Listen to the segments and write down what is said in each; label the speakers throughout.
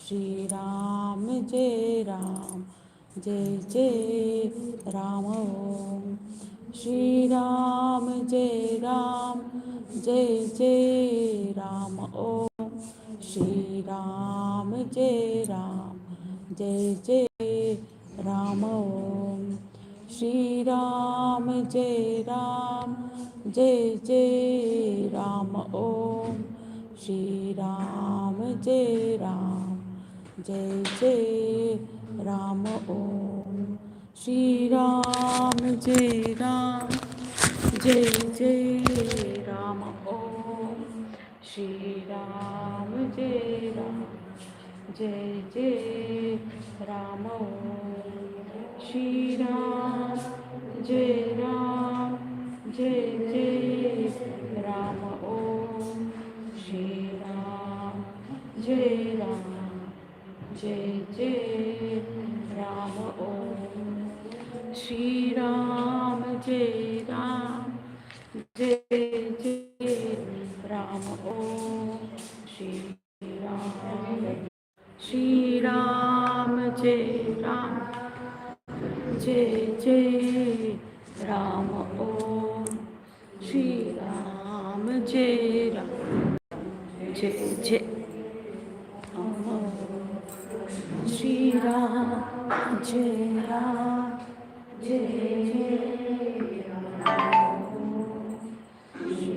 Speaker 1: Shri Ram Jai Ram Jai Jai Ram Om Shri Ram Jai Ram Jai Jai Ram Om Shri Ram Jai Ram Jai Jai Ram Om Shri Ram Jai Ram Jai Jai Ram Om Shri Ram Jai Ram Jai Jai Ram Om Shri Ram Jai Ram Jai Jai Ram Om Shri Ram Jai Ram Jai Jai Ram Om Shri Ram Jai Ram Jai Jai Ram Om Shri Ram Jai Ram Jai Jai Ram Om Shri Ram Jai Ram Jai Jai Ram Om Shri Ram Shri Ram Jai Ram Jai Jai Ram Om Shri Ram Jai Ram Jai Jai Ram Om Shri Ram Jai Ram Jai Jai Ram Om Shri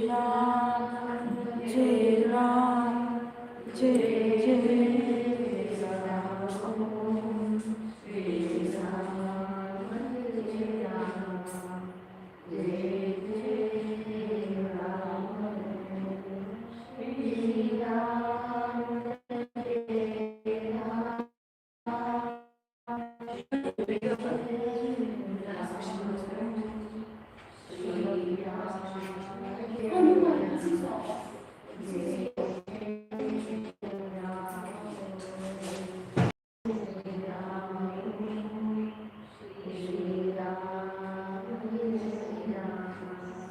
Speaker 1: Ram Jai Ram Jai Jai Ram Shri Ram Jai Ram Jai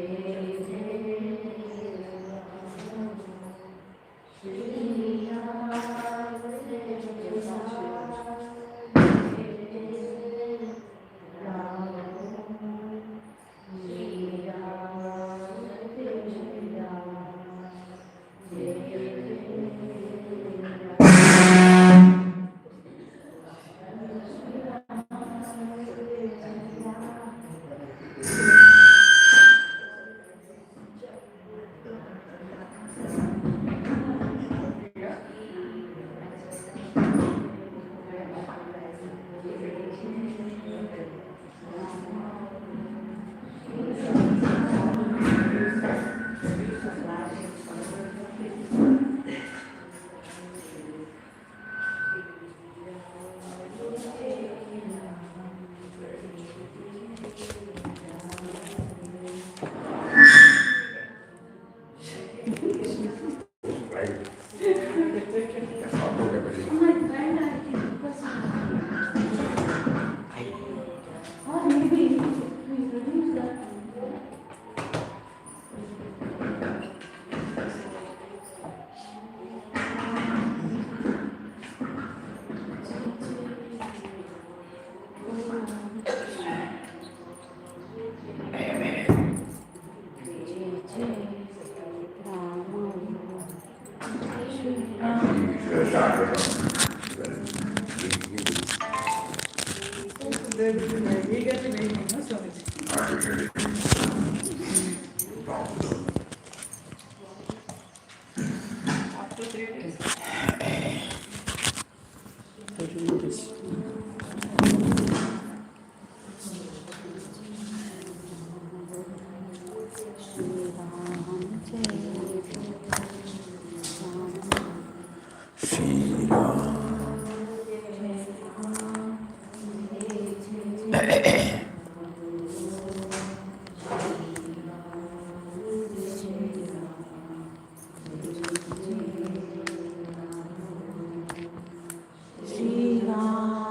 Speaker 1: Jai Ram Shri Ram Jai Ram Jai Jai Ram Shri Ram Shri Ram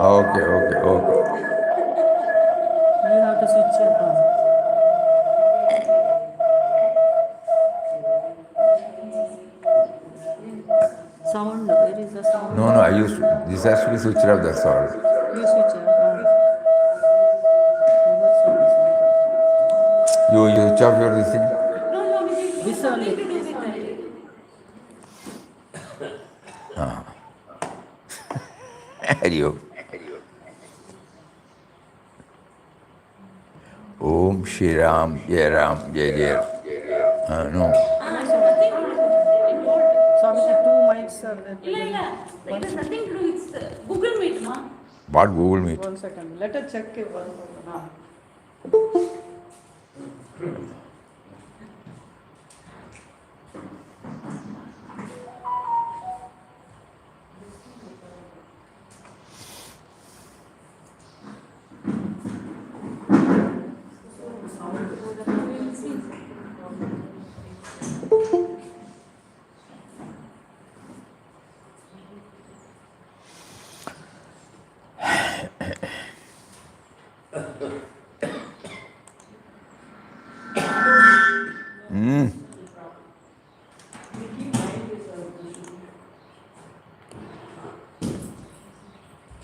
Speaker 2: Okay, okay, okay.
Speaker 1: You have to switch it on. Sound, where is the sound?
Speaker 2: No, I used this has to be switched off, that's all.
Speaker 1: You switch it on.
Speaker 2: You switch off your this thing?
Speaker 1: This only.
Speaker 2: You. Om Shri Ram, Jai Ram, Jai Jai. No.
Speaker 1: Swami, the two mics are there.
Speaker 3: It has nothing to do with Google Meet, ma.
Speaker 2: What Google Meet?
Speaker 1: 1 second. Let us check it. 1 second.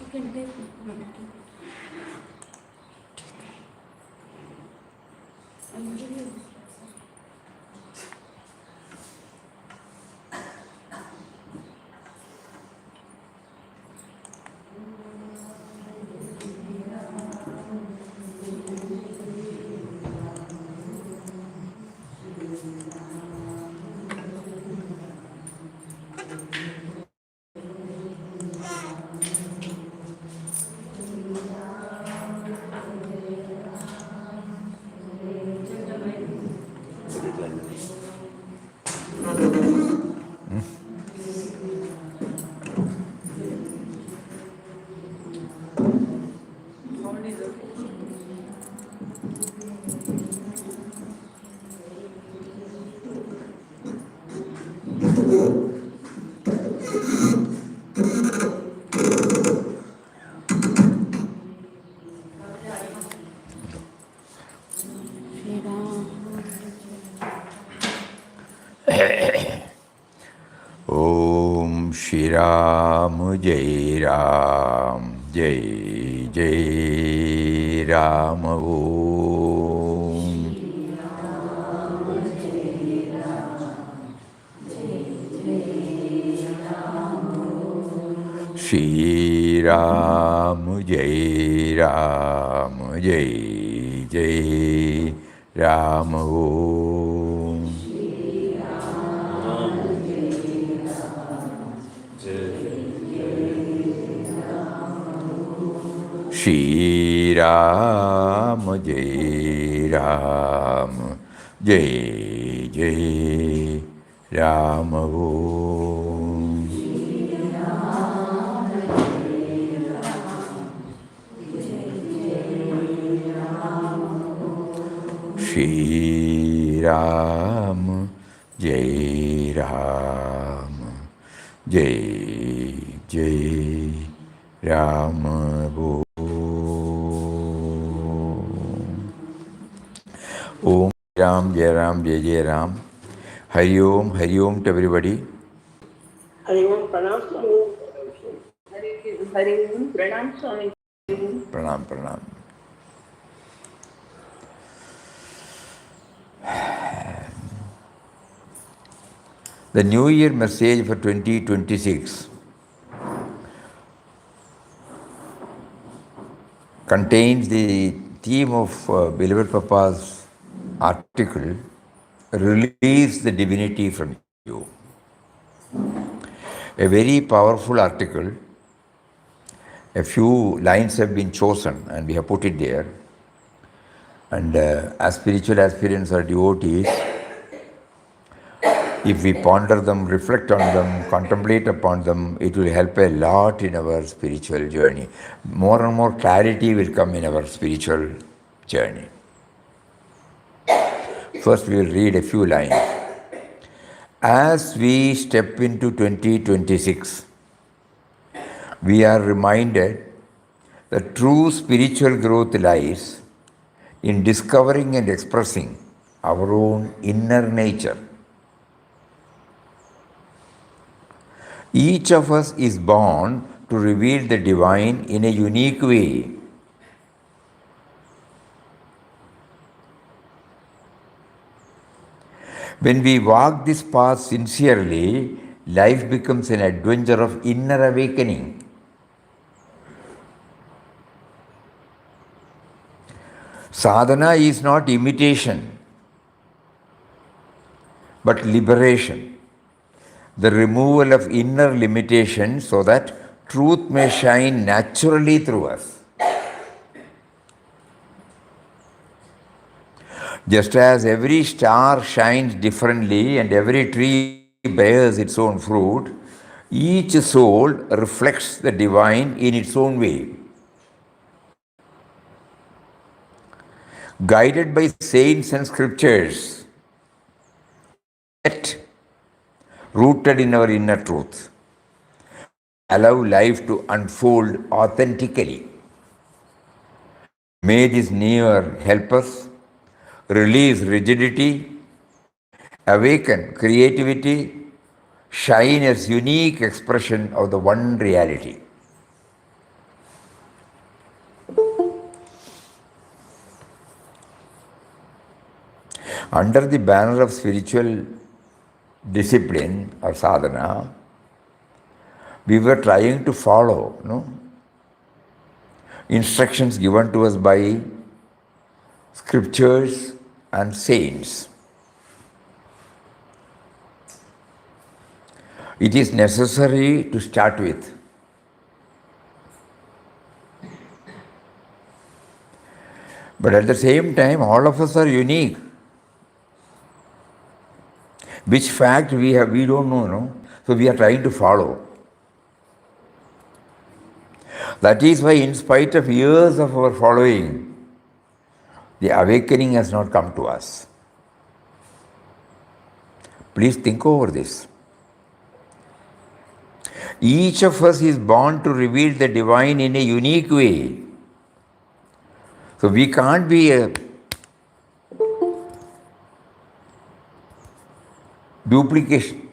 Speaker 3: You can take it.
Speaker 1: Sound is okay.
Speaker 2: Om Shri Ram, Jai Ram, Jai Jai Ram. Om Shri Ram, Jai Ram, Jai Jai Ram. Om Shri Ram, Jai Ram, Jai Jai Ram. Om. Shri Ram, Jai Ram, Jai Jai Ram. Om Ram, Jai Ram, Jai Jai Ram. Hari Om to everybody.
Speaker 4: Hari Om, Pranam Swami. Hari Om, Pranam Swami.
Speaker 2: Pranam, Pranam. The New Year message for 2026 contains the theme of Beloved Papa's article, Release the Divinity from You. A very powerful article. A few lines have been chosen and we have put it there. And as spiritual aspirants or devotees, if we ponder them, reflect on them, contemplate upon them, it will help a lot in our spiritual journey. More and more clarity will come in our spiritual journey. First, we will read a few lines. As we step into 2026, we are reminded that true spiritual growth lies in discovering and expressing our own inner nature. Each of us is born to reveal the divine in a unique way. When we walk this path sincerely, life becomes an adventure of inner awakening. Sadhana is not imitation, but liberation. The removal of inner limitations so that truth may shine naturally through us. Just as every star shines differently and every tree bears its own fruit, each soul reflects the divine in its own way. Guided by saints and scriptures, yet rooted in our inner truth, allow life to unfold authentically. May this new year help us release rigidity, awaken creativity, shine as unique expression of the one reality. Under the banner of spiritual discipline or sadhana, we were trying to follow instructions given to us by scriptures and saints. It is necessary to start with. But at the same time, all of us are unique. Which fact we don't know, no? So we are trying to follow. That is why, in spite of years of our following, the awakening has not come to us. Please think over this. Each of us is born to reveal the divine in a unique way. So we can't be a duplication.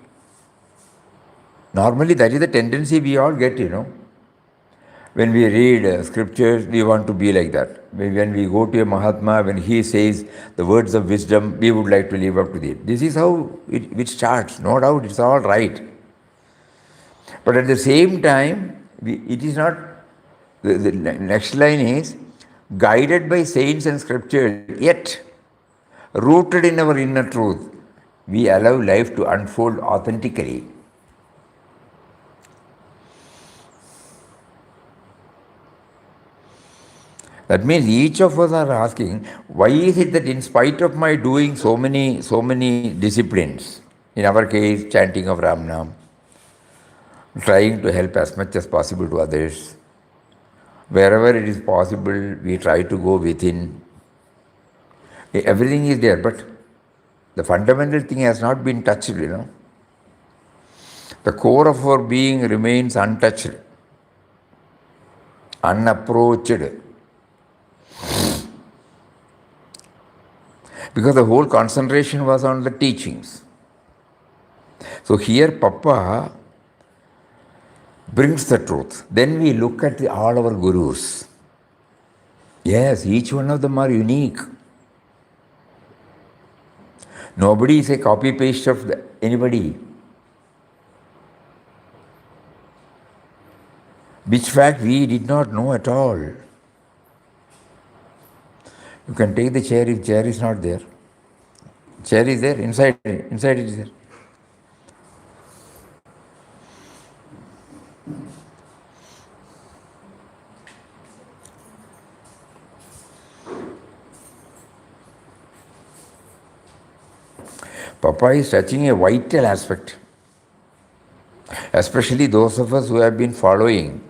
Speaker 2: Normally, that is the tendency we all get, When we read scriptures, we want to be like that. When we go to a Mahatma, when he says the words of wisdom, we would like to live up to it. This is how it starts. No doubt, it's all right. But at the same time, it is not, the next line is, guided by saints and scriptures, yet rooted in our inner truth, we allow life to unfold authentically. That means each of us are asking, why is it that in spite of my doing so many disciplines, in our case, chanting of Ram Nam, trying to help as much as possible to others, wherever it is possible, we try to go within. Everything is there, but the fundamental thing has not been touched, The core of our being remains untouched, unapproached. Because the whole concentration was on the teachings. So here Papa brings the truth. Then we look at all our gurus. Yes, each one of them are unique. Nobody is a copy-paste of anybody. Which fact we did not know at all. You can take the chair if chair is not there. Chair is there, inside it is there. Papa is touching a vital aspect, especially those of us who have been following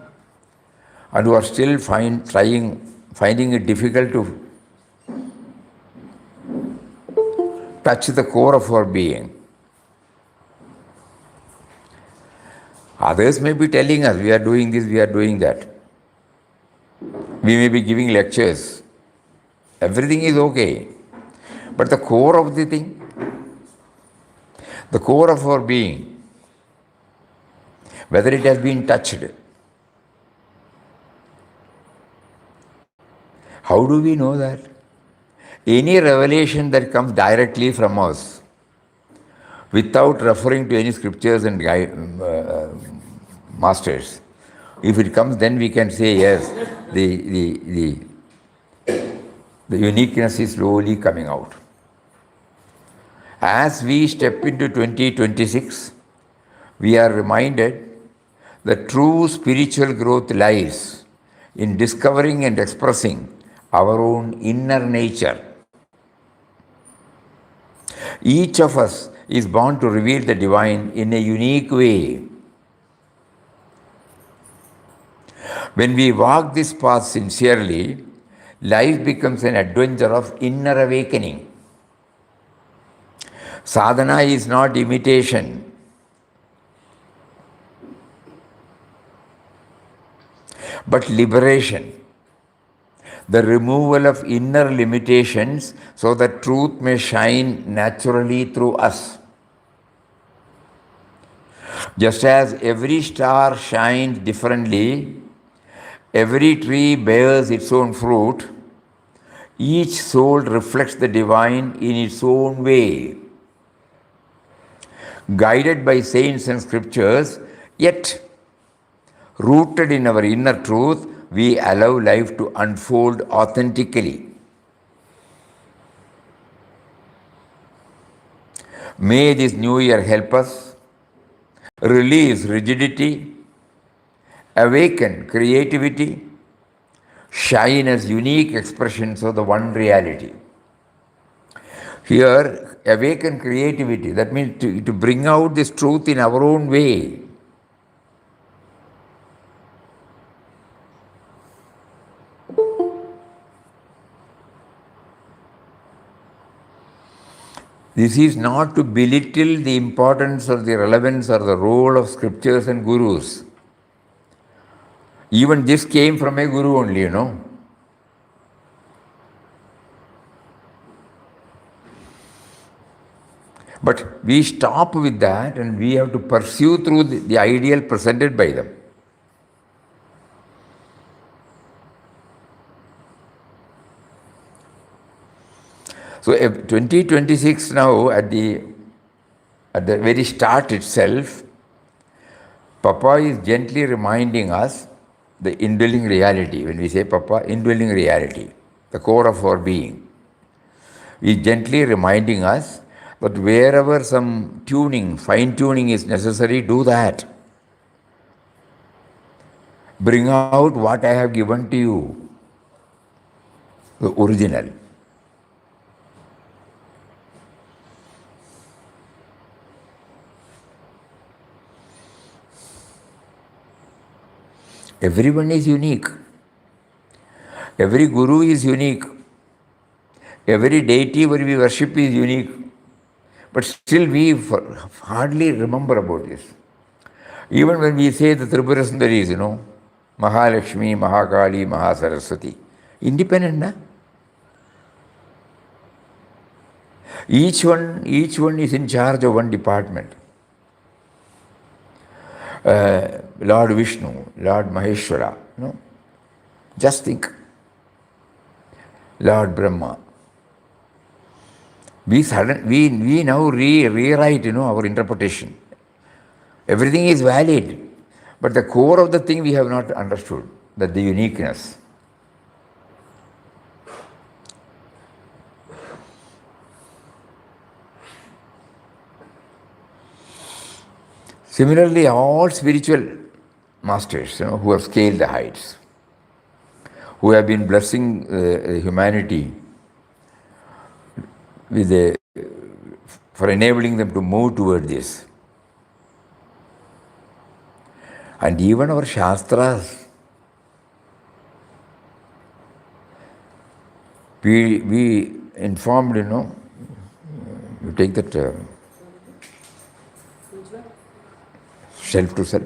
Speaker 2: and who are still finding it difficult to touch the core of our being. Others may be telling us, we are doing this, we are doing that. We may be giving lectures. Everything is okay. But the core of the thing, the core of our being, whether it has been touched, how do we know that? Any revelation that comes directly from us, without referring to any scriptures and masters, if it comes, then we can say, yes, the uniqueness is slowly coming out. As we step into 2026, we are reminded that true spiritual growth lies in discovering and expressing our own inner nature. Each of us is born to reveal the divine in a unique way. When we walk this path sincerely, life becomes an adventure of inner awakening. Sadhana is not imitation. But liberation. The removal of inner limitations so that truth may shine naturally through us. Just as every star shines differently, every tree bears its own fruit, each soul reflects the divine in its own way. Guided by saints and scriptures, yet rooted in our inner truth, we allow life to unfold authentically. May this new year help us release rigidity, awaken creativity, shine as unique expressions of the one reality. Here, awaken creativity, that means to bring out this truth in our own way. This is not to belittle the importance or the relevance or the role of scriptures and gurus. Even this came from a guru only, But we stop with that and we have to pursue through the ideal presented by them. So 2026 now, at the very start itself, Papa is gently reminding us the indwelling reality. When we say Papa, indwelling reality, the core of our being. He is gently reminding us that wherever some tuning, fine-tuning is necessary, do that. Bring out what I have given to you. the original. Everyone is unique. Every guru is unique. Every deity where we worship is unique. But still we hardly remember about this. Even when we say the Tripura Sundaris, Mahalakshmi, Mahakali, Mahasaraswati, independent, na? Each one is in charge of one department. Lord Vishnu, Lord Maheshwara, just think. Lord Brahma. We now rewrite, our interpretation. Everything is valid, but the core of the thing we have not understood, that the uniqueness. Similarly, all spiritual masters, who have scaled the heights, who have been blessing humanity for enabling them to move toward this. And even our Shastras, we informed, you take that self to self.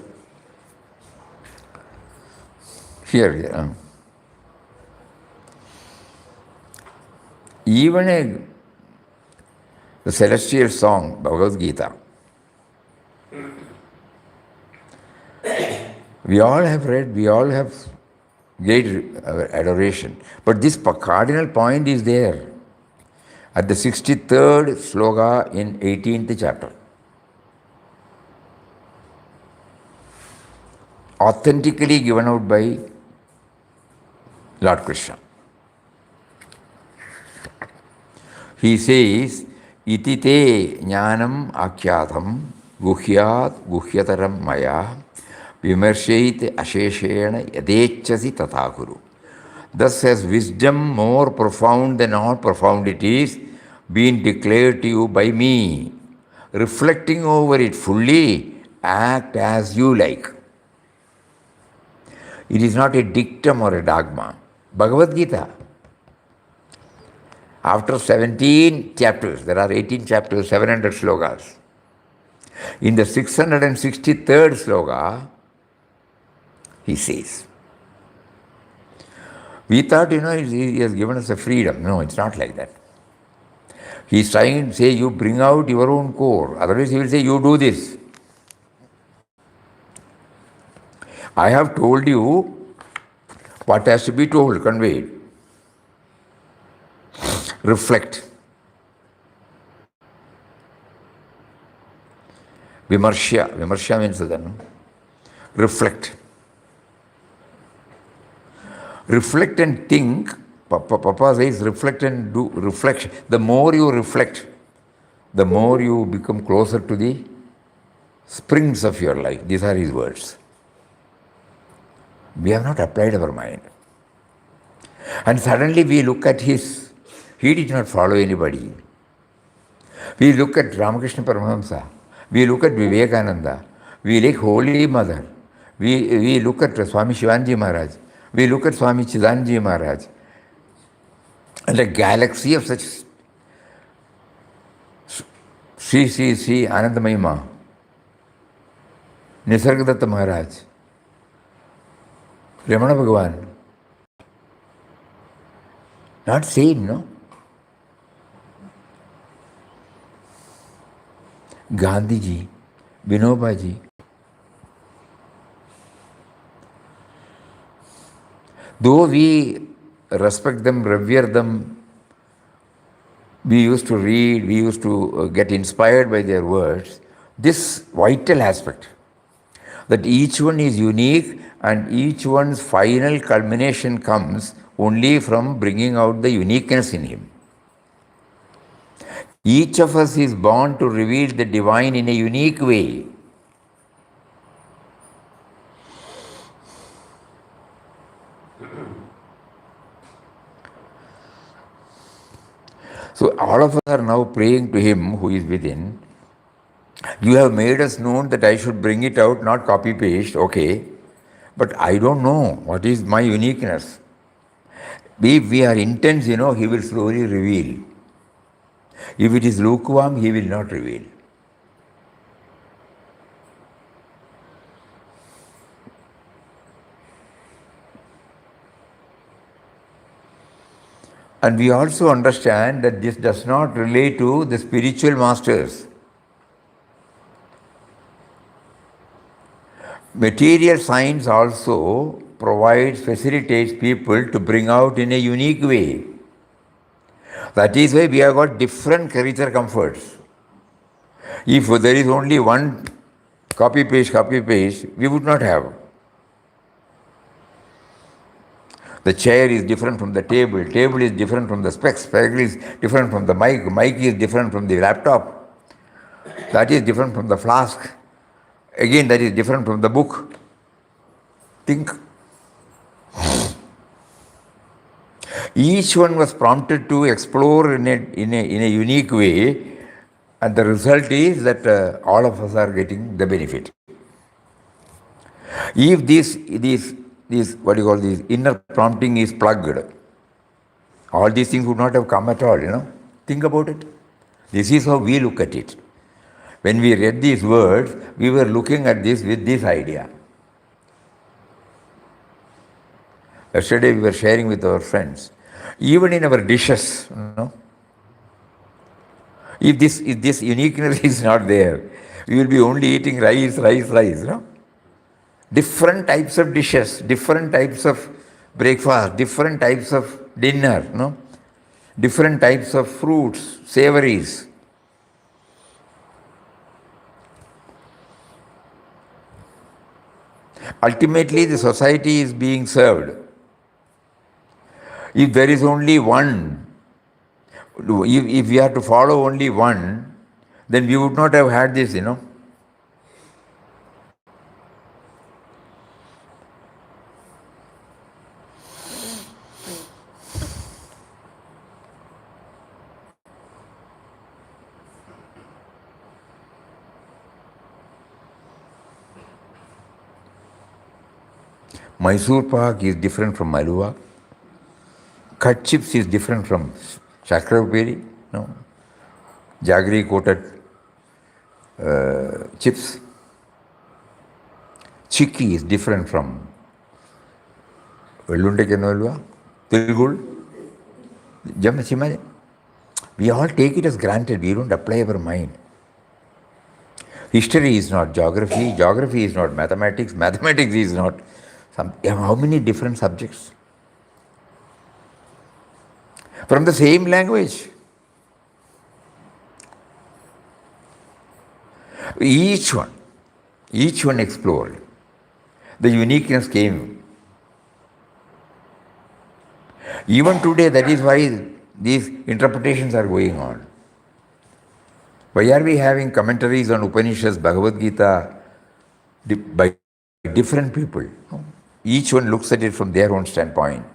Speaker 2: Here. Even the celestial song, Bhagavad Gita, we all have read, we all have great adoration. But this cardinal point is there at the 63rd sloka in 18th chapter. Authentically given out by Lord Krishna. He says, Iti te jnanam akyatam guhyat guhyataram maya vimarshait asheshena yadechasi tathakuru. Thus has wisdom more profound than all profound it is, been declared to you by me. Reflecting over it fully, act as you like. It is not a dictum or a dogma. Bhagavad Gita. After 17 chapters, there are 18 chapters, 700 slokas. In the 663rd sloka, he says, we thought, he has given us a freedom. No, it's not like that. He's trying to say, you bring out your own core. Otherwise, he will say, you do this. I have told you what has to be told, conveyed. Reflect. Vimarsha. Vimarsha means that, reflect. Reflect and think. Papa says reflect and do reflection. The more you reflect, the more you become closer to the springs of your life. These are his words. We have not applied our mind. And suddenly we look at he did not follow anybody. We look at Ramakrishna Paramahamsa. We look at Vivekananda. We like Holy Mother. We look at Swami Shivanji Maharaj. We look at Swami Chidanji Maharaj. And a galaxy of such Sri Anandamayi Ma, Nisargadatta Maharaj, Ramana Bhagavan. Not same, no? Gandhiji, Vinobaji. Though we respect them, revere them, we used to read, we used to get inspired by their words, this vital aspect, that each one is unique and each one's final culmination comes only from bringing out the uniqueness in him. Each of us is born to reveal the divine in a unique way. So all of us are now praying to Him who is within. You have made us known that I should bring it out, not copy paste, okay. But I don't know what is my uniqueness. If we are intense, He will slowly reveal. If it is lukewarm, He will not reveal. And we also understand that this does not relate to the spiritual masters. Material science also provides, facilitates people to bring out in a unique way. That is why we have got different creature comforts. If there is only one copy paste, we would not have. The chair is different from the table is different from the specs is different from the mic is different from the laptop, that is different from the flask, again that is different from the book. Think. Each one was prompted to explore in a unique way, and the result is that all of us are getting the benefit. If this what you call this inner prompting is plugged, all these things would not have come at all, Think about it. This is how we look at it. When we read these words, we were looking at this with this idea. Yesterday we were sharing with our friends. Even in our dishes, if this uniqueness is not there, we will be only eating rice, Different types of dishes, different types of breakfast, different types of dinner, different types of fruits, savories. Ultimately, the society is being served. If there is only one, if we are to follow only one, then we would not have had this, Mysore pak is different from Malua. Cut chips is different from Shakraveri, Jaggery coated chips. Chikki is different from Vellundekanolva, Tilgul, Jamachimare. We all take it as granted, we don't apply our mind. History is not geography, geography is not mathematics, mathematics is not how many different subjects? From the same language. Each one explored. The uniqueness came. Even today, that is why these interpretations are going on. Why are we having commentaries on Upanishads, Bhagavad Gita by different people? Each one looks at it from their own standpoint.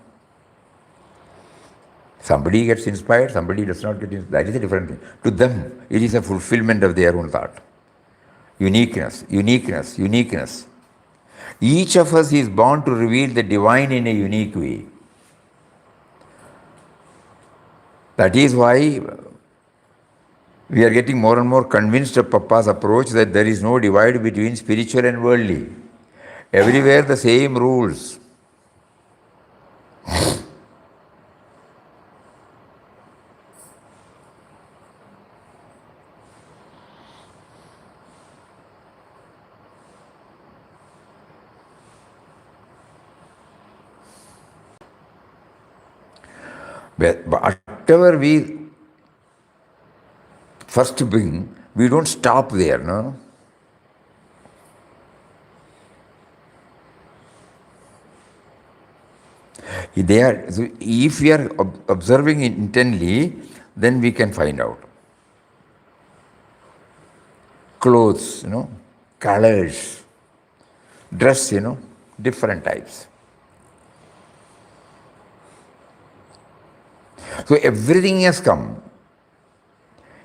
Speaker 2: Somebody gets inspired, somebody does not get inspired. That is a different thing. To them, it is a fulfillment of their own thought. Uniqueness. Each of us is born to reveal the divine in a unique way. That is why we are getting more and more convinced of Papa's approach that there is no divide between spiritual and worldly. Everywhere the same rules. But whatever we first bring, we don't stop there, no? So if we are observing it intently, then we can find out. Clothes, colors, dress, different types. So everything has come.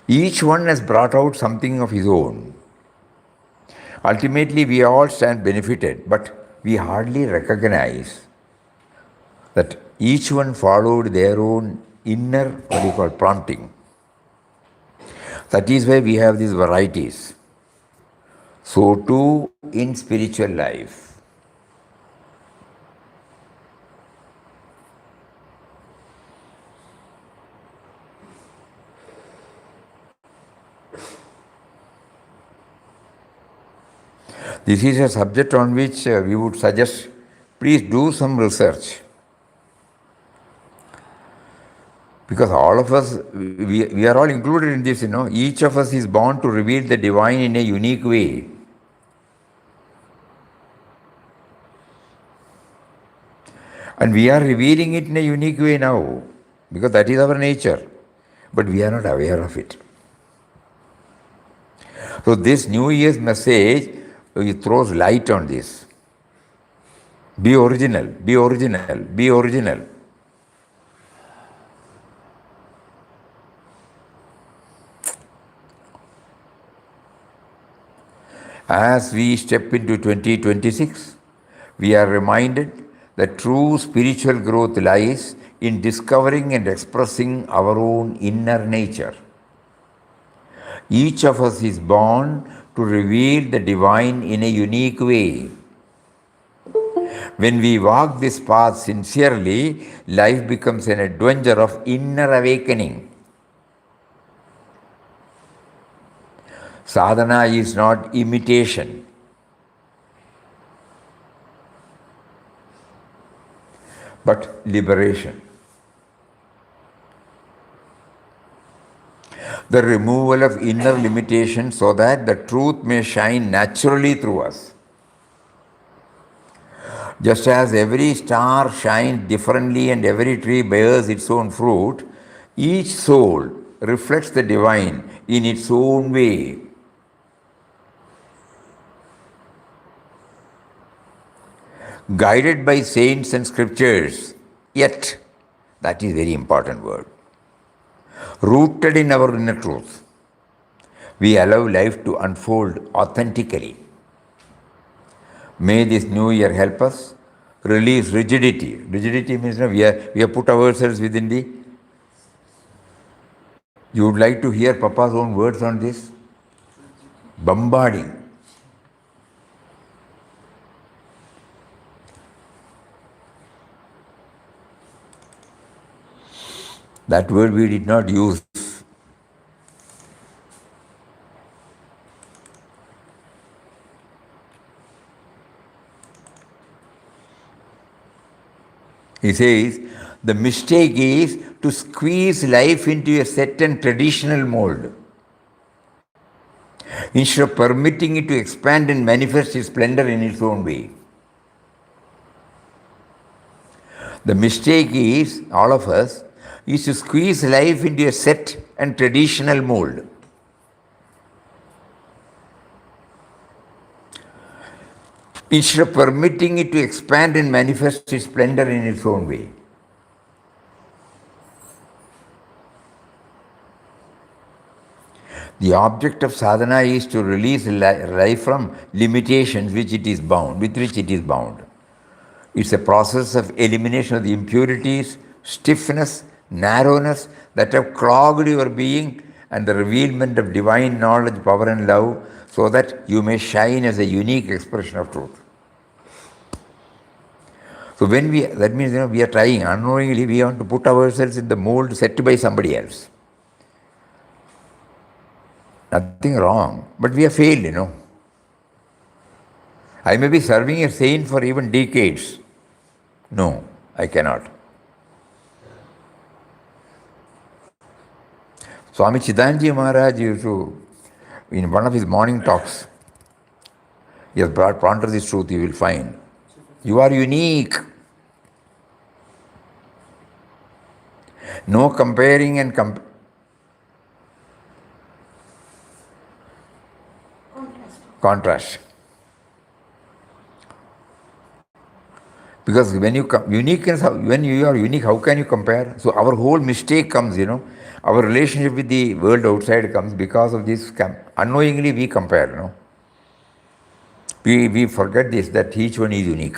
Speaker 2: Each one has brought out something of his own. Ultimately, we all stand benefited, but we hardly recognize that each one followed their own inner, what do you call, prompting. That is why we have these varieties. So too in spiritual life. This is a subject on which we would suggest, please do some research. Because all of us, we are all included in this, Each of us is born to reveal the divine in a unique way. And we are revealing it in a unique way now, because that is our nature. But we are not aware of it. So this New Year's message, it throws light on this. Be original, be original, be original. As we step into 2026, we are reminded that true spiritual growth lies in discovering and expressing our own inner nature. Each of us is born to reveal the divine in a unique way. When we walk this path sincerely, life becomes an adventure of inner awakening. Sadhana is not imitation. But liberation. The removal of inner limitations so that the truth may shine naturally through us. Just as every star shines differently and every tree bears its own fruit, each soul reflects the divine in its own way. Guided by saints and scriptures, yet, that is a very important word, rooted in our inner truth, we allow life to unfold authentically. May this new year help us release rigidity. Rigidity means we have put ourselves within the... You would like to hear Papa's own words on this? Bombarding. That word we did not use. He says, the mistake is to squeeze life into a set and traditional mold, instead of permitting it to expand and manifest its splendor in its own way. The mistake is, all of us, is to squeeze life into a set and traditional mold. Instead of permitting it to expand and manifest its splendor in its own way. The object of sadhana is to release life from limitations with which it is bound. It's a process of elimination of the impurities, stiffness, narrowness that have clogged your being, and the revealment of divine knowledge, power and love, so that you may shine as a unique expression of truth. So that means we are trying, unknowingly we want to put ourselves in the mold set by somebody else. Nothing wrong, but we have failed, I may be serving a saint for even decades. No, I cannot. Swami Chidanji Maharaj used to, in one of his morning talks, he has pondered this truth, you will find. You are unique. No comparing and contrast. Because when you uniqueness, when you are unique, how can you compare? So our whole mistake comes, our relationship with the world outside comes because of this. Unknowingly we compare, We forget this, that each one is unique.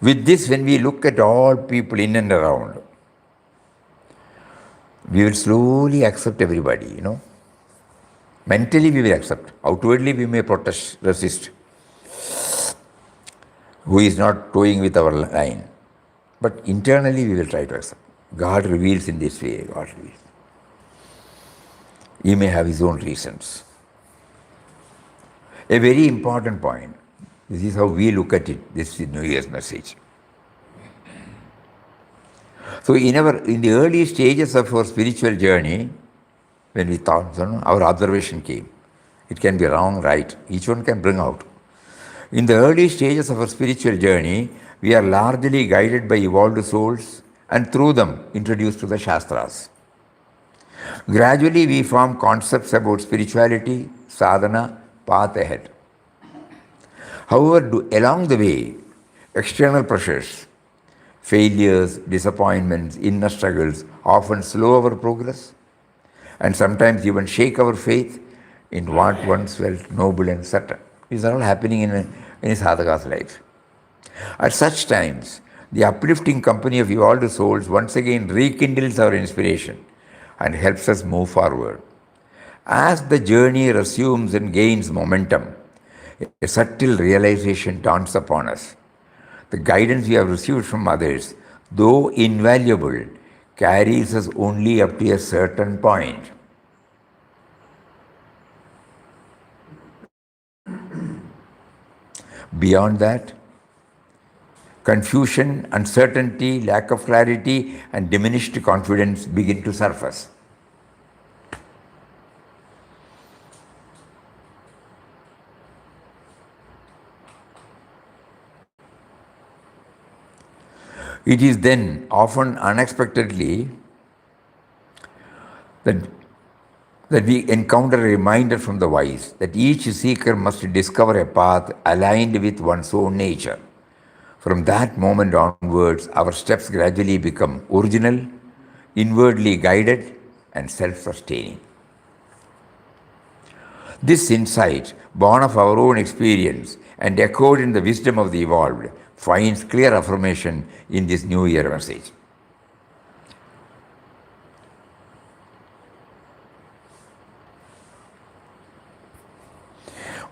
Speaker 2: With this, when we look at all people in and around, we will slowly accept everybody, Mentally we will accept. Outwardly we may protest, resist, who is not toeing with our line. But internally we will try to accept. God reveals in this way, God reveals. He may have his own reasons. A very important point. This is how we look at it. This is New Year's message. So in the early stages of our spiritual journey, when we thought, our observation came. It can be wrong, right. Each one can bring out. In the early stages of our spiritual journey, we are largely guided by evolved souls and through them introduced to the Shastras. Gradually, we form concepts about spirituality, sadhana, path ahead. However, along the way, external pressures, failures, disappointments, inner struggles often slow our progress and sometimes even shake our faith in what once felt noble and certain. These are all happening in a sadhaka's life. At such times, the uplifting company of evolved souls once again rekindles our inspiration and helps us move forward. As the journey resumes and gains momentum, a subtle realization dawns upon us. The guidance we have received from others, though invaluable, carries us only up to a certain point. Beyond that, confusion, uncertainty, lack of clarity, and diminished confidence begin to surface. It is then, often unexpectedly, that we encounter a reminder from the wise that each seeker must discover a path aligned with one's own nature. From that moment onwards, our steps gradually become original, inwardly guided, and self-sustaining. This insight, born of our own experience and echoed in the wisdom of the evolved, finds clear affirmation in this New Year message.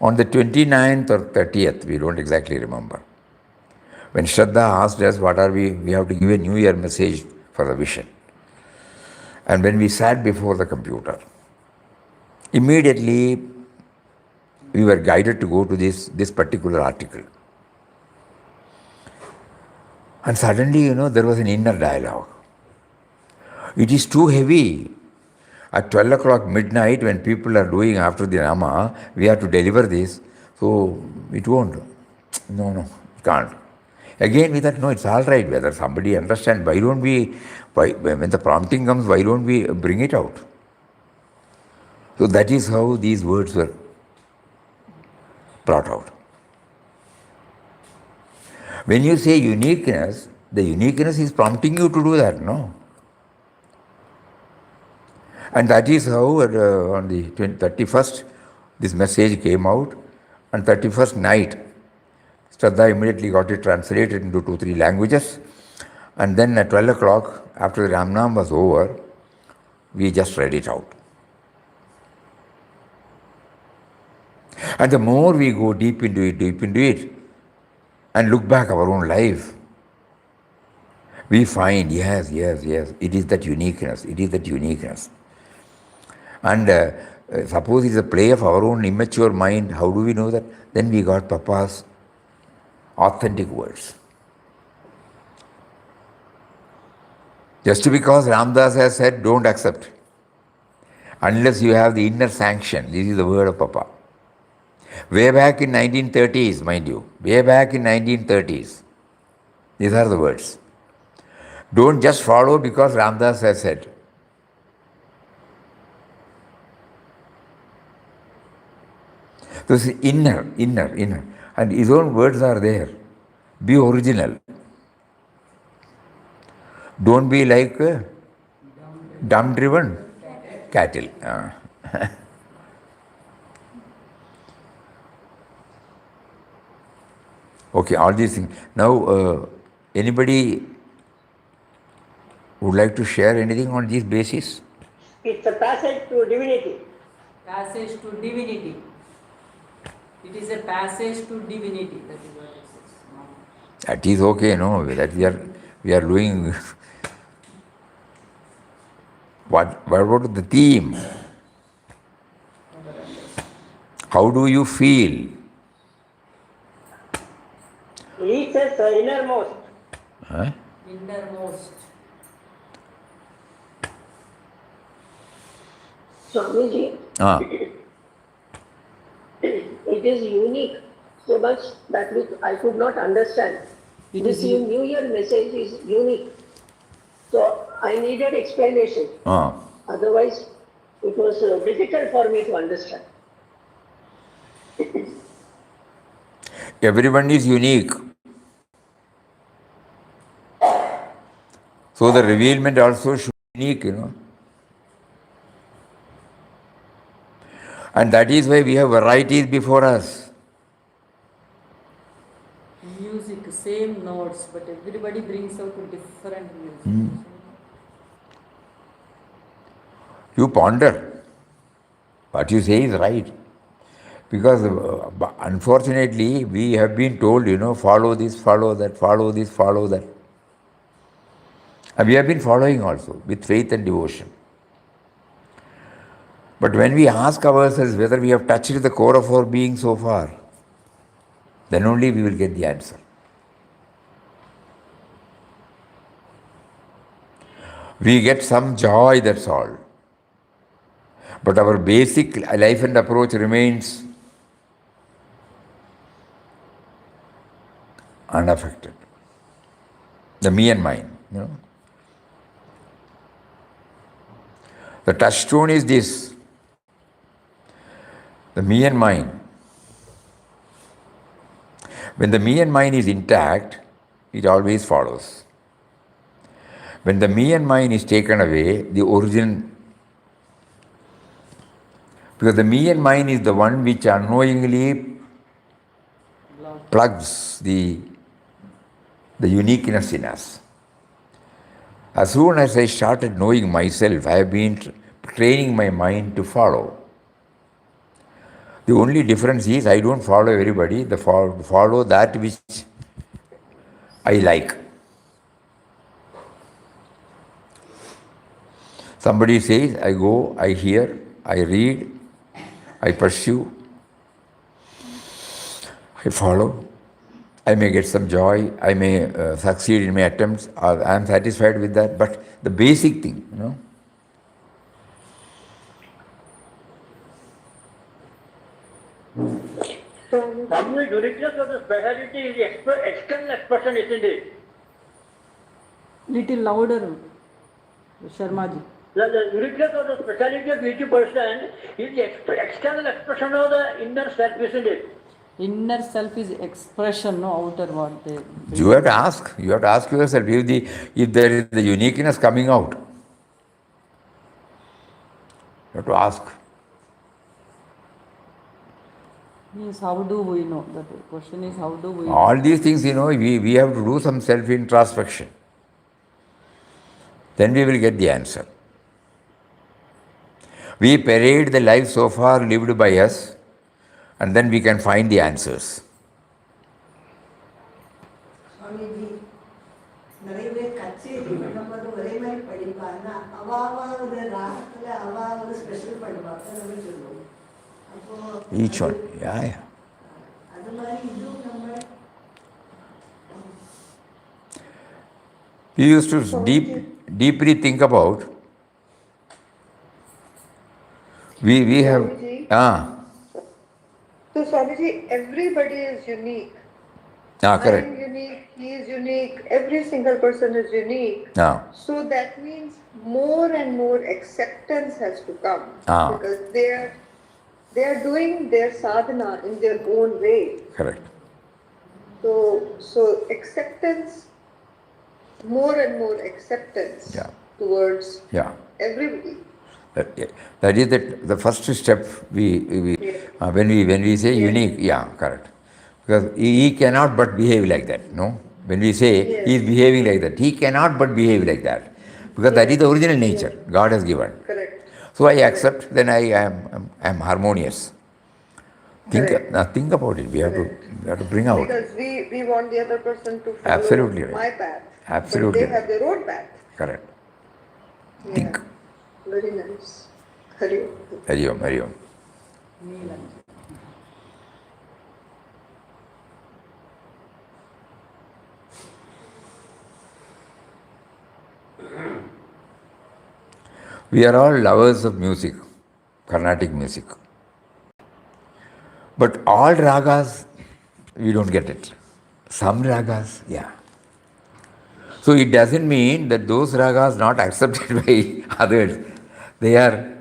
Speaker 2: On the 29th or 30th, we don't exactly remember, when Shraddha asked us we have to give a New Year message for the vision. And when we sat before the computer, immediately we were guided to go to this particular article. And suddenly, there was an inner dialogue. It is too heavy. At 12 o'clock midnight, when people are doing after the Nama, we have to deliver this. So it won't. No, it can't. Again, we thought, no, it's all right. Whether somebody understands, when the prompting comes, why don't we bring it out? So that is how these words were brought out. When you say uniqueness, the uniqueness is prompting you to do that, no? And that is how on the 31st, this message came out. On 31st night, Shraddha immediately got it translated into 2-3 languages. And then at 12 o'clock, after the Ramnam was over, we just read it out. And the more we go deep into it, and look back our own life, we find, yes, it is that uniqueness. And suppose it's a play of our own immature mind, how do we know that? Then we got Papa's authentic words. Just because Ramdas has said, don't accept, unless you have the inner sanction. This is the word of Papa. Way back in 1930s, mind you, way back in 1930s, these are the words. Don't just follow because Ramdas has said. Those inner. And his own words are there. Be original. Don't be like dumb-driven cattle. Okay, all these things. Now, anybody would like to share anything on this basis?
Speaker 4: It's a passage to divinity.
Speaker 1: Passage to divinity. It is a passage to divinity. That is what it says.
Speaker 2: That is okay, no? That we are doing. What about the theme? How do you feel?
Speaker 4: He says innermost.
Speaker 2: Huh?
Speaker 1: Innermost.
Speaker 4: Swamiji,
Speaker 2: Ah.
Speaker 4: it is unique so much that I could not understand. This New Year message is unique. So I needed explanation.
Speaker 2: Ah.
Speaker 4: Otherwise, it was difficult for me to understand.
Speaker 2: Everyone is unique. So the revealment also should be unique, And that is why we have varieties before us.
Speaker 1: Music, same notes, but everybody brings out a different music.
Speaker 2: You ponder. What you say is right. Because unfortunately, we have been told, follow this, follow that, follow this, follow that. And we have been following also with faith and devotion. But when we ask ourselves whether we have touched the core of our being so far, then only we will get the answer. We get some joy, that's all. But our basic life and approach remains unaffected. The me and mine, The touchstone is this. The me and mine. When the me and mine is intact, it always follows. When the me and mine is taken away, the origin, because the me and mine is the one which unknowingly plugs the uniqueness in us. As soon as I started knowing myself, I have been training my mind to follow. The only difference is I don't follow everybody, follow that which I like. Somebody says, I go, I hear, I read, I pursue, I follow. I may get some joy, I may succeed in my attempts, I am satisfied with that, but the basic thing,
Speaker 4: So, the uniqueness of the speciality is the external expression, isn't it?
Speaker 1: Little louder, Sharmaji.
Speaker 4: The uniqueness of the speciality of each person is the external expression of the inner self, isn't it?
Speaker 1: Inner self is expression, no outer what they.
Speaker 2: You have to ask. You have to ask yourself if there is the uniqueness coming out. You have to ask.
Speaker 1: Means how do we know? The question is how do we know?
Speaker 2: All these things, we have to do some self-introspection. Then we will get the answer. We parade the life so far lived by us, and then we can find the answers.
Speaker 5: Swamiji, நிறைய பேர் கச்சேரி பண்ணும்போது ஒரே மாதிரி படிப்பாங்க. அவாவது ராகத்துல அவாவது special பண்ணுவாங்க நம்ம சொல்லுவோம். அப்போ
Speaker 2: Each one, yeah.
Speaker 5: அது மாதிரி இதுவும் நம்ம
Speaker 2: We used to deeply think about. We have.
Speaker 6: So Swamiji, everybody is unique.
Speaker 2: Correct.
Speaker 6: I am unique, he is unique, every single person is unique. So that means more and more acceptance has to come. Because they are They are doing their sadhana in their own way.
Speaker 2: Correct.
Speaker 6: So acceptance, more and more acceptance
Speaker 2: Yeah.
Speaker 6: towards
Speaker 2: Yeah.
Speaker 6: everybody.
Speaker 2: That is the first step when we say unique, yeah, correct. Because he cannot but behave like that, no? When we say he is behaving like that, he cannot but behave like that. Because that is the original nature God has given.
Speaker 6: Correct.
Speaker 2: So I accept, then I am harmonious. Think about it. We have to bring out.
Speaker 6: Because we want the other person to follow
Speaker 2: Absolutely right.
Speaker 6: my path.
Speaker 2: Absolutely
Speaker 6: But they have their own path.
Speaker 2: Correct.
Speaker 6: Yeah.
Speaker 2: Think.
Speaker 6: Very nice. Hari Om.
Speaker 2: Hari Om, Hari Om.
Speaker 1: Neelam.
Speaker 2: We are all lovers of music, Carnatic music. But all ragas, we don't get it. Some ragas, yeah. So it doesn't mean that those ragas not accepted by others. They are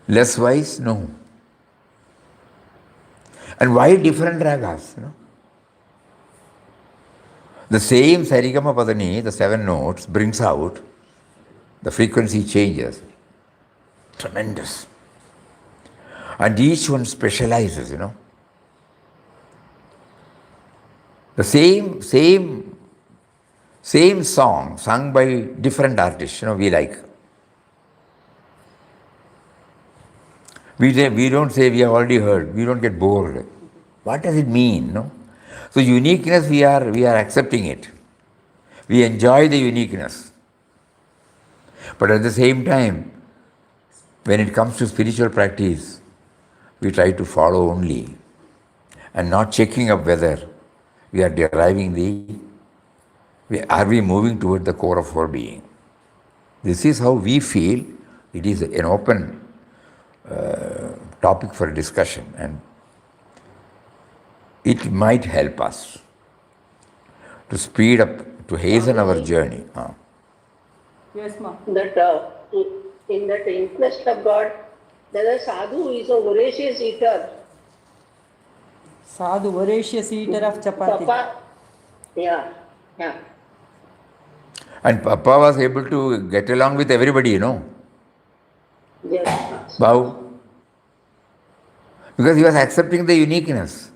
Speaker 2: less wise? No. And why different ragas? The same Sarigama Padani, the 7 notes, brings out, the frequency changes. Tremendous. And each one specializes, The same song sung by different artists, we like. We don't say we have already heard. We don't get bored. What does it mean, So uniqueness, we are accepting it. We enjoy the uniqueness. But at the same time, when it comes to spiritual practice, we try to follow only and not checking up whether we are deriving are we moving toward the core of our being. This is how we feel. It is an open topic for discussion, and it might help us to speed up, to hasten our journey.
Speaker 1: Yes, ma'am.
Speaker 4: That in that interest of God, there is a sadhu who is a voracious eater.
Speaker 1: Sadhu, voracious eater of chapati.
Speaker 4: Papa, yeah.
Speaker 2: And Papa was able to get along with everybody,
Speaker 4: Yes.
Speaker 2: Bow. Because he was accepting the uniqueness.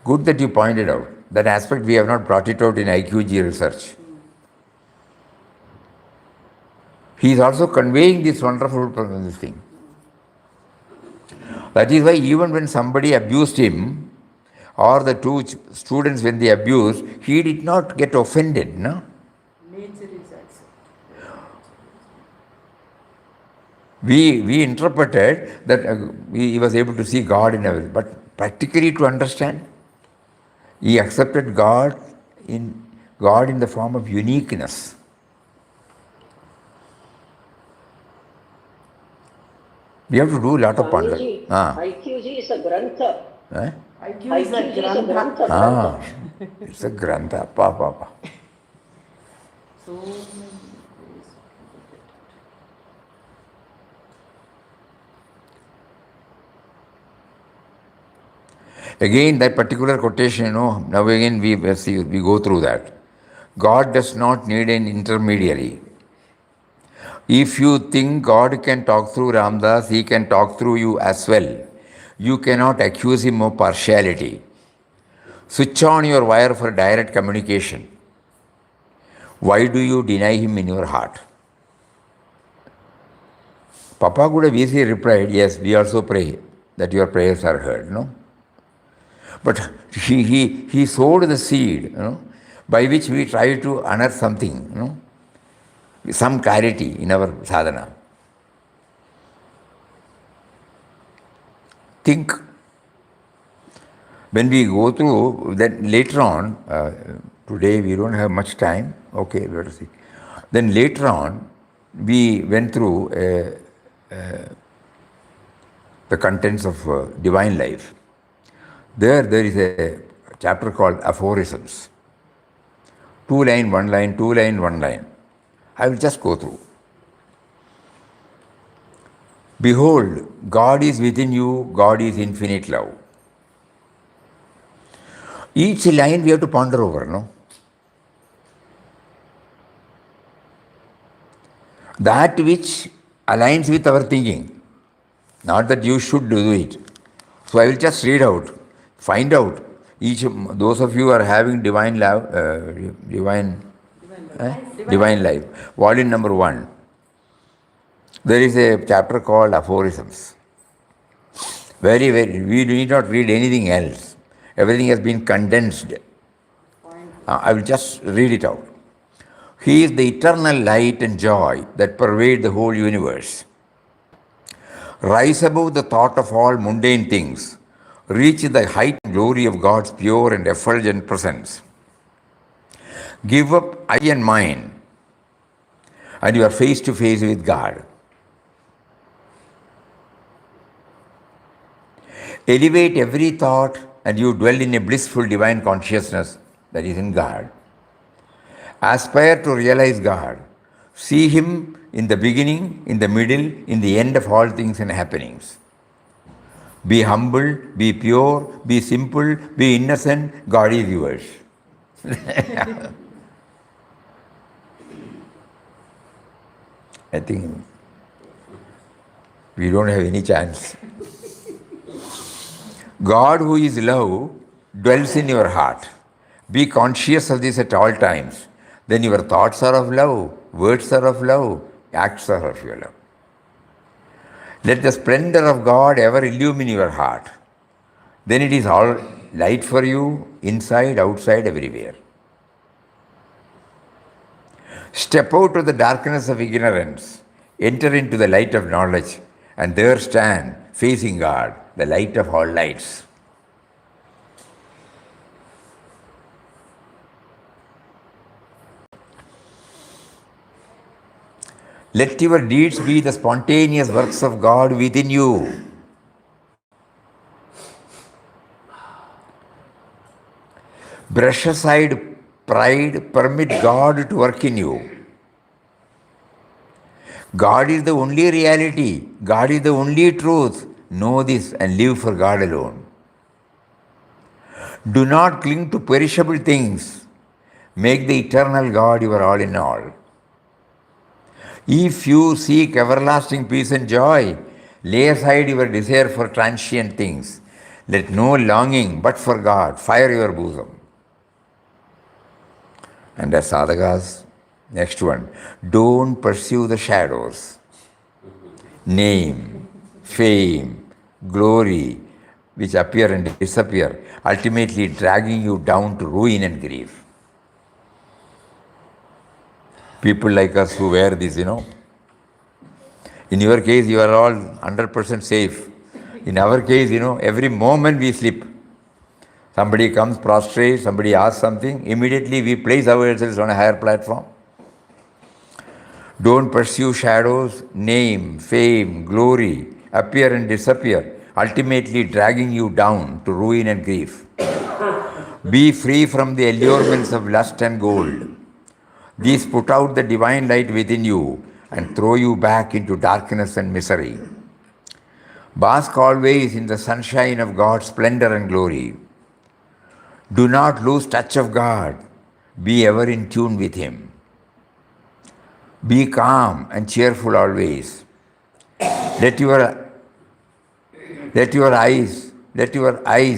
Speaker 2: Good that you pointed out. That aspect we have not brought it out in IQG research. He is also conveying this wonderful thing. That is why even when somebody abused him, or the 2 students when they abused, he did not get offended,
Speaker 1: Nature is accept.
Speaker 2: We interpreted that he was able to see God in everything, but practically to understand, he accepted God in the form of uniqueness. We have to do a lot of
Speaker 4: Swamiji,
Speaker 2: ponder.
Speaker 4: IQG is a grantha.
Speaker 1: IQ is a
Speaker 4: IQG is a
Speaker 1: grantha.
Speaker 4: grantha.
Speaker 2: It's a grantha. Pa.
Speaker 1: So many ways.
Speaker 2: Again, that particular quotation, now again we go through that. God does not need an intermediary. If you think God can talk through Ramdas, he can talk through you as well. You cannot accuse him of partiality. Switch on your wire for direct communication. Why do you deny him in your heart? Papa could have easily replied, yes, we also pray that your prayers are heard, But he sowed the seed, by which we try to unearth something, some clarity in our sadhana. Think. When we go through, then later on, today we don't have much time, okay, let us see. Then later on, we went through the contents of divine life. There is a chapter called Aphorisms. 2 line, 1 line, 2 line, 1 line. I will just go through. Behold, God is within you, God is infinite love. Each line we have to ponder over, no? That which aligns with our thinking, not that you should do it. So I will just read out, find out. Those of you who are having divine love, divine life, volume number 1. There is a chapter called Aphorisms. Very, we need not read anything else. Everything has been condensed. I will just read it out. He is the eternal light and joy that pervade the whole universe. Rise above the thought of all mundane things. Reach the height and glory of God's pure and effulgent presence. Give up I and mine, and you are face to face with God. Elevate every thought, and you dwell in a blissful divine consciousness that is in God. Aspire to realize God. See Him in the beginning, in the middle, in the end of all things and happenings. Be humble, be pure, be simple, be innocent. God is yours. I think we don't have any chance. God, who is love, dwells in your heart. Be conscious of this at all times. Then your thoughts are of love, words are of love, acts are of your love. Let the splendor of God ever illumine your heart. Then it is all light for you, inside, outside, everywhere. Step out of the darkness of ignorance, enter into the light of knowledge, and there stand, facing God, the light of all lights. Let your deeds be the spontaneous works of God within you. Brush aside pride, permit God to work in you. God is the only reality. God is the only truth. Know this and live for God alone. Do not cling to perishable things. Make the eternal God your all in all. If you seek everlasting peace and joy, lay aside your desire for transient things. Let no longing but for God fire your bosom. And as sadhakas, next one, don't pursue the shadows. Name, fame, glory, which appear and disappear, ultimately dragging you down to ruin and grief. People like us who wear this, In your case, you are all 100% safe. In our case, every moment we slip. Somebody comes prostrate, somebody asks something, immediately we place ourselves on a higher platform. Don't pursue shadows, name, fame, glory, appear and disappear, ultimately dragging you down to ruin and grief. Be free from the allurements of lust and gold. These put out the divine light within you and throw you back into darkness and misery. Bask always in the sunshine of God's splendor and glory. Do not lose touch of God. Be ever in tune with Him. Be calm and cheerful always. Let your eyes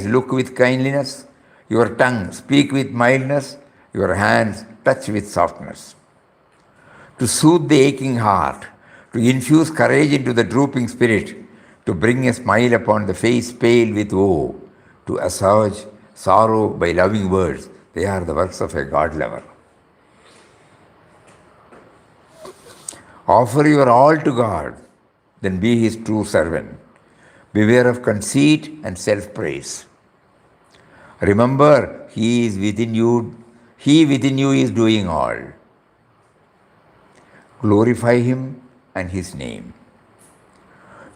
Speaker 2: look with kindliness, your tongue speak with mildness, your hands touch with softness. To soothe the aching heart, to infuse courage into the drooping spirit, to bring a smile upon the face pale with woe, to assuage sorrow by loving words. They are the works of a God lover. Offer your all to God, then be His true servant. Beware of conceit and self-praise. Remember, He is within you. He within you is doing all. Glorify Him and His name.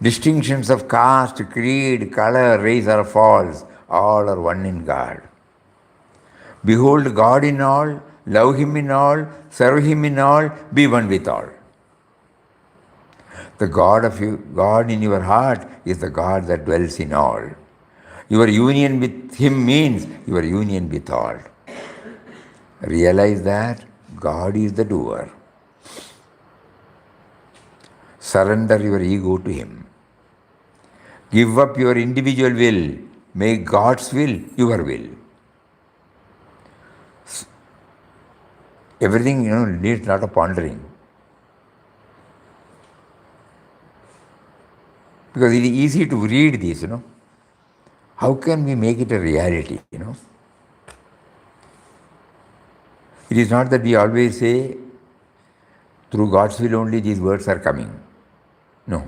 Speaker 2: Distinctions of caste, creed, color, race or false, all are one in God. Behold God in all, love Him in all, serve Him in all, be one with all. The God in your heart is the God that dwells in all. Your union with Him means your union with all. Realize that God is the doer. Surrender your ego to Him. Give up your individual will. Make God's will your will. Everything, needs a lot of pondering. Because it is easy to read this, How can we make it a reality, It is not that we always say, through God's will only these words are coming. No.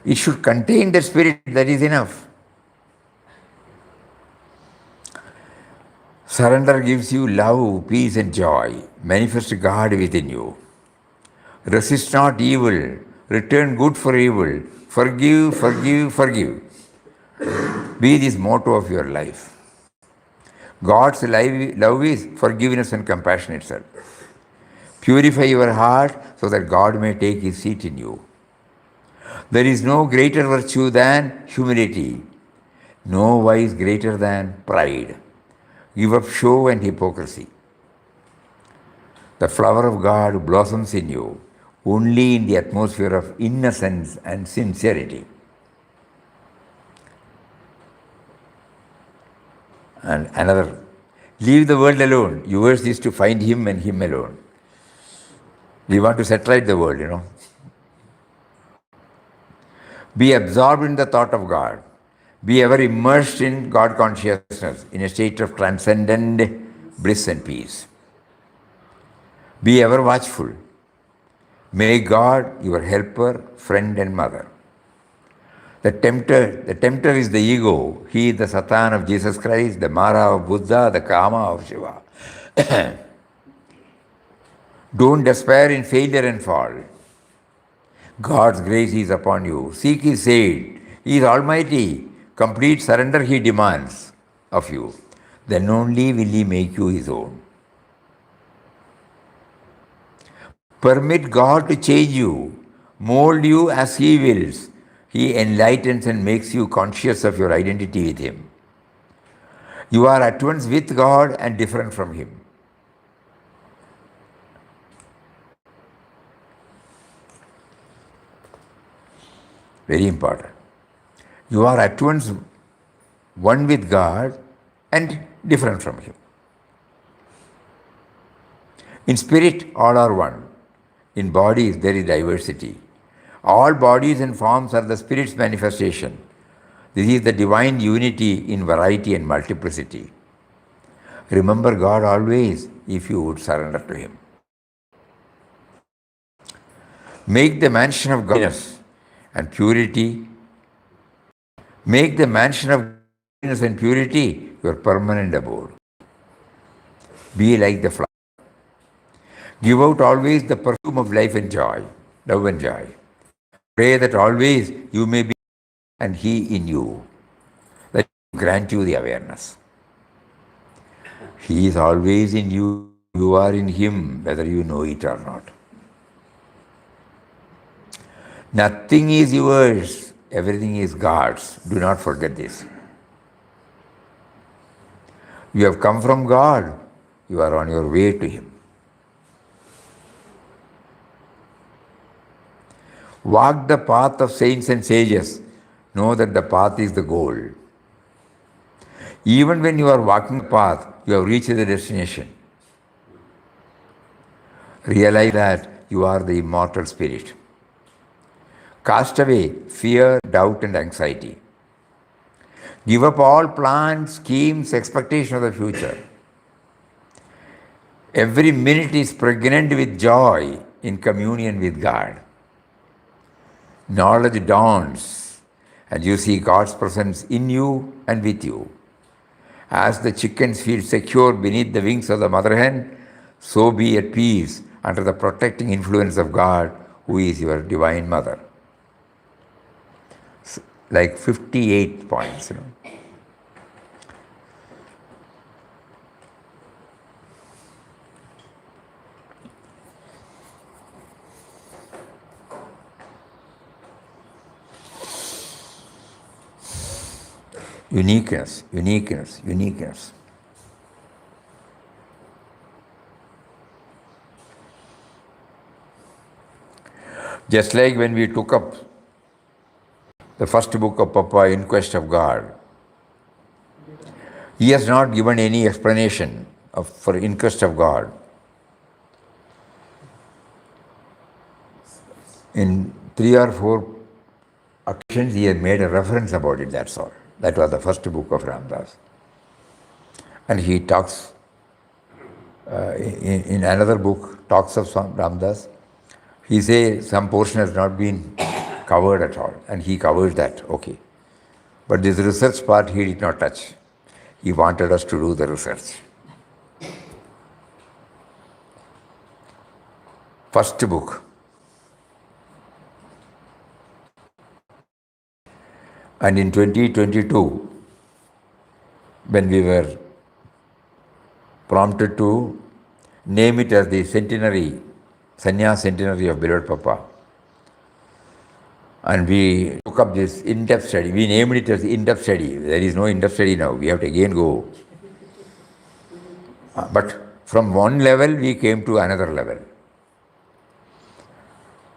Speaker 2: It should contain the spirit, that is enough. Surrender gives you love, peace and joy. Manifest God within you. Resist not evil. Return good for evil. Forgive, forgive, forgive. Be this motto of your life. God's love is forgiveness and compassion itself. Purify your heart so that God may take His seat in you. There is no greater virtue than humility. No vice greater than pride. Give up show and hypocrisy. The flower of God blossoms in you only in the atmosphere of innocence and sincerity. And another, leave the world alone. Yours is to find Him and Him alone. We want to set right the world, Be absorbed in the thought of God. Be ever immersed in God consciousness, in a state of transcendent bliss and peace. Be ever watchful. May God your helper, friend and mother. The tempter is the ego. He is the Satan of Jesus Christ, the Mara of Buddha, the Kama of Shiva. Don't despair in failure and fall. God's grace is upon you. Seek His aid. He is almighty. Complete surrender He demands of you. Then only will He make you His own. Permit God to change you, mold you as He wills. He enlightens and makes you conscious of your identity with Him. You are at once with God and different from Him. Very important. You are at once one with God and different from Him. In spirit, all are one. In bodies, there is diversity. All bodies and forms are the Spirit's manifestation. This is the divine unity in variety and multiplicity. Remember God always if you would surrender to Him. Make the mansion of godliness and purity. Make the mansion of godliness and purity your permanent abode. Be like the flower. Give out always the perfume of life and joy, love and joy. Pray that always you may be and He in you, that He grant you the awareness. He is always in you, you are in Him, whether you know it or not. Nothing is yours, everything is God's. Do not forget this. You have come from God, you are on your way to Him. Walk the path of saints and sages. Know that the path is the goal. Even when you are walking the path, you have reached the destination. Realize that you are the immortal spirit. Cast away fear, doubt and anxiety. Give up all plans, schemes, expectation of the future. Every minute is pregnant with joy in communion with God. Knowledge dawns and you see God's presence in you and with you. As the chickens feel secure beneath the wings of the mother hen, so be at peace under the protecting influence of God, who is your divine mother. Like 58 points. Uniqueness, uniqueness, uniqueness. Just like when we took up the first book of Papa, In Quest of God, he has not given any explanation for In Quest of God. In 3 or 4 occasions, he has made a reference about it, that's all. That was the first book of Ramdas. And he talks, in another book, talks of some Ramdas. He says some portion has not been covered at all, and he covers that, okay. But this research part he did not touch. He wanted us to do the research. First book. And in 2022, when we were prompted to name it as the centenary, Sannyas centenary of beloved Papa, and we took up this in-depth study. We named it as in-depth study. There is no in-depth study now. We have to again go. But from one level, we came to another level.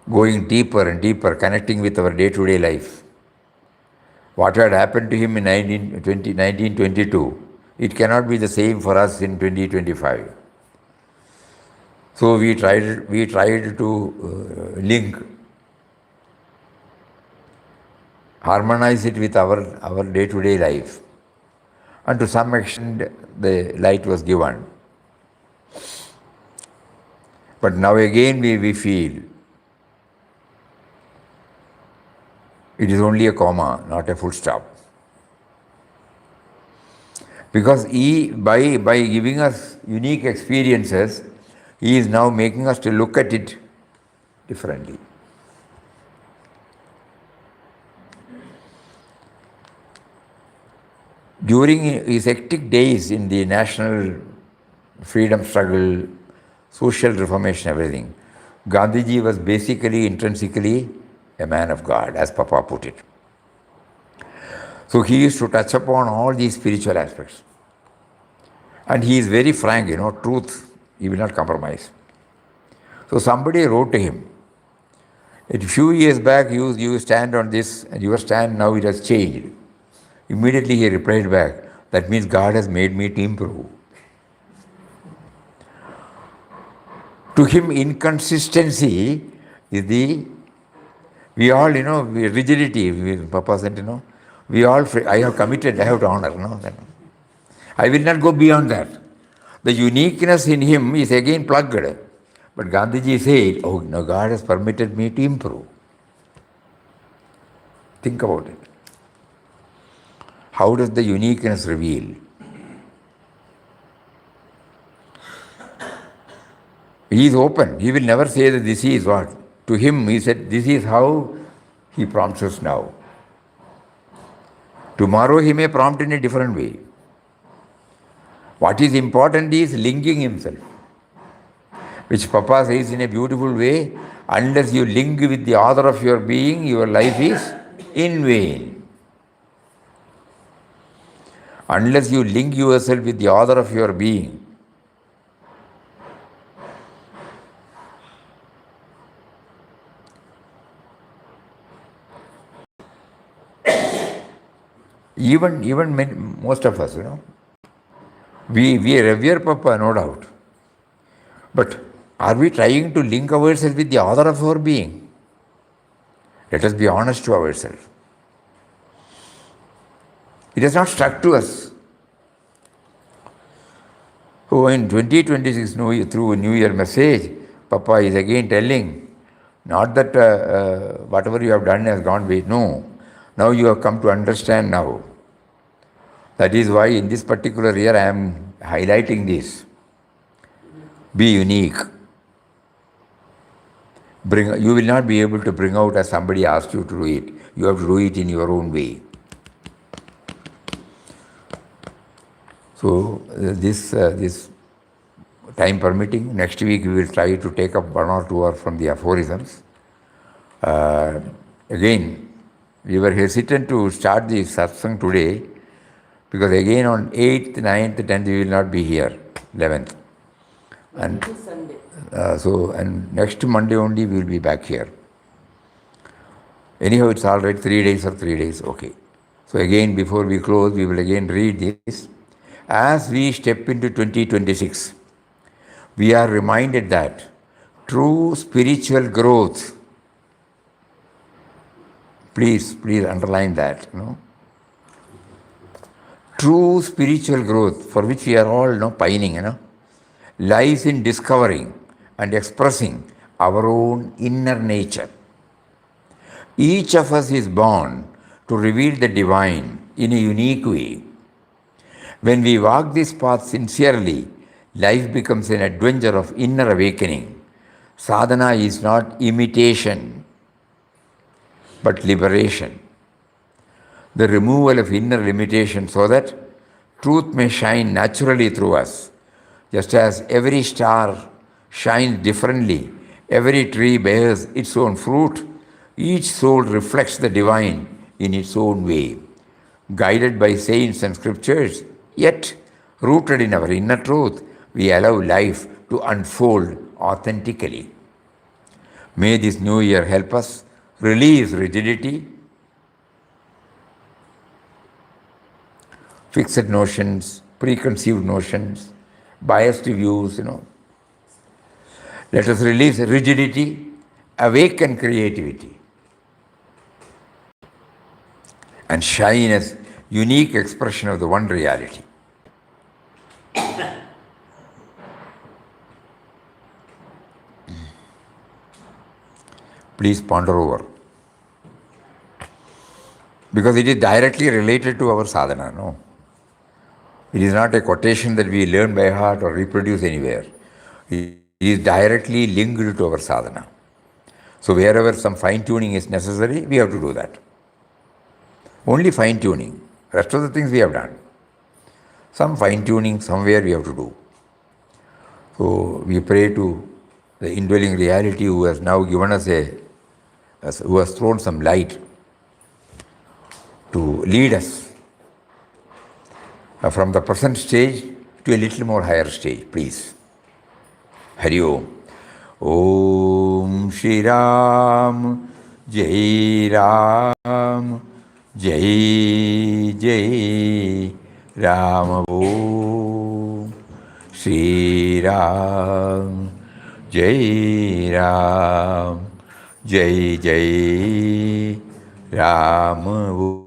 Speaker 2: Going deeper and deeper, connecting with our day-to-day life. What had happened to him in 1922, it cannot be the same for us in 2025. So we tried to link, harmonize it with our day-to-day life. And to some extent, the light was given. But now again we feel it is only a comma, not a full stop. Because by giving us unique experiences, he is now making us to look at it differently. During his hectic days in the national freedom struggle, social reformation, everything, Gandhiji was basically, intrinsically, a man of God, as Papa put it. So he used to touch upon all these spiritual aspects. And he is very frank, truth, he will not compromise. So somebody wrote to him, a few years back you stand on this, and your stand now it has changed. Immediately he replied back, that means God has made me to improve. To him, inconsistency is rigidity, Papa said, I have committed, I have to honor, I will not go beyond that. The uniqueness in him is again plugged. But Gandhiji said, oh, no, God has permitted me to improve. Think about it. How does the uniqueness reveal? He is open. He will never say that this is what. To him, he said, this is how he prompts us now. Tomorrow he may prompt in a different way. What is important is linking himself, which Papa says in a beautiful way, unless you link with the author of your being, your life is in vain. Unless you link yourself with the author of your being, even most of us, we revere Papa, no doubt. But are we trying to link ourselves with the author of our being? Let us be honest to ourselves. It has not struck to us. So in 2026, through a New Year message, Papa is again telling, not that whatever you have done has gone waste. No. Now you have come to understand now. That is why in this particular year I am highlighting this. Be unique. You will not be able to bring out as somebody asked you to do it. You have to do it in your own way. So this time permitting, next week we will try to take up one or two from the aphorisms. Again, we were hesitant to start the satsang today Because again on 8th, 9th, 10th we will not be here, 11th. And
Speaker 1: Sunday.
Speaker 2: and next Monday only we will be back here. Anyhow, it's all right, 3 days or 3 days, okay. So again, before we close, we will again read this. As we step into 2026, we are reminded that true spiritual growth, please underline that, true spiritual growth, for which we are all pining, lies in discovering and expressing our own inner nature. Each of us is born to reveal the divine in a unique way. When we walk this path sincerely, life becomes an adventure of inner awakening. Sadhana is not imitation, but liberation. The removal of inner limitation so that truth may shine naturally through us. Just as every star shines differently, every tree bears its own fruit, each soul reflects the divine in its own way. Guided by saints and scriptures, yet rooted in our inner truth, we allow life to unfold authentically. May this new year help us release rigidity, fixed notions, preconceived notions, biased views, Let us release rigidity, awaken creativity, and shine as unique expression of the one reality. Please ponder over. Because it is directly related to our sadhana, no? It is not a quotation that we learn by heart or reproduce anywhere. It is directly linked to our sadhana. So wherever some fine-tuning is necessary, we have to do that. Only fine-tuning. Rest of the things we have done. Some fine-tuning somewhere we have to do. So we pray to the indwelling reality who has now given us who has thrown some light to lead us from the present stage to a little more higher stage, please. Hari Om. Om Shri Ram, Jai Ram, Jai Jai Ram. Om Shri Ram, Jai Ram, Jai Jai Ram. Om.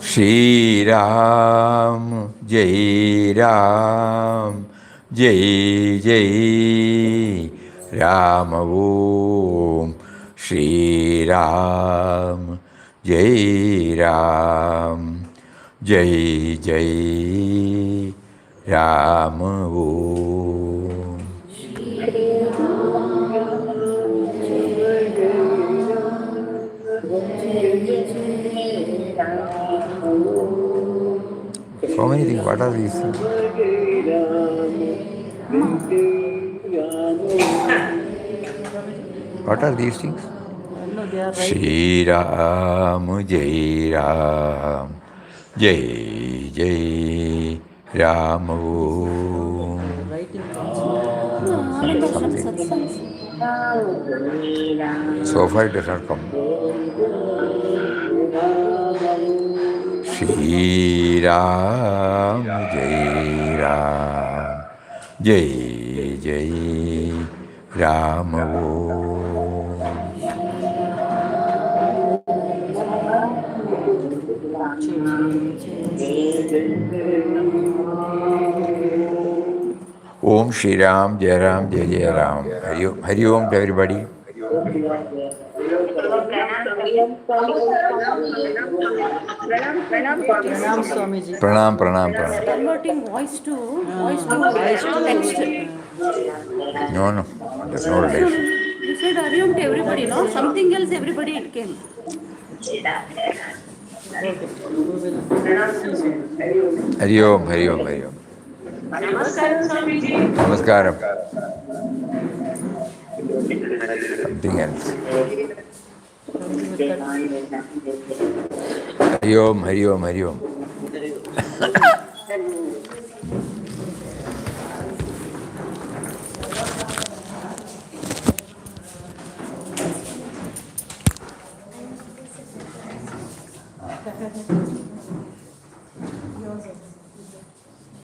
Speaker 2: Shri Ram, Jai Ram, Jai Jai Ram. Om Shri Ram, Jai Ram, Jai Jai Ram. Om. So many things. What are these things? What are these things?
Speaker 1: No, they are right.
Speaker 2: Shri Ram, Jai Ram, Jai Jai Ram. Om.
Speaker 1: Writing comes.
Speaker 2: Something. So far it does not come. Shri Ram, Jai Ram, Jai Jai Ram. Om Shri Ram, Jai Ram, Jai Jai Ram. Hari Om to everybody.
Speaker 1: Pranam Swamiji.
Speaker 2: Pranam.
Speaker 3: Converting voice to text.
Speaker 2: No, there's no relation.
Speaker 3: You said Arium to everybody, no? Something else everybody it came.
Speaker 1: Okay, we will see soon.
Speaker 2: Hari Om, Hari Om, Hari Om. Namaskaram. Something else.
Speaker 1: Something with that.
Speaker 2: Hari Om, Hari Om, Hari Om.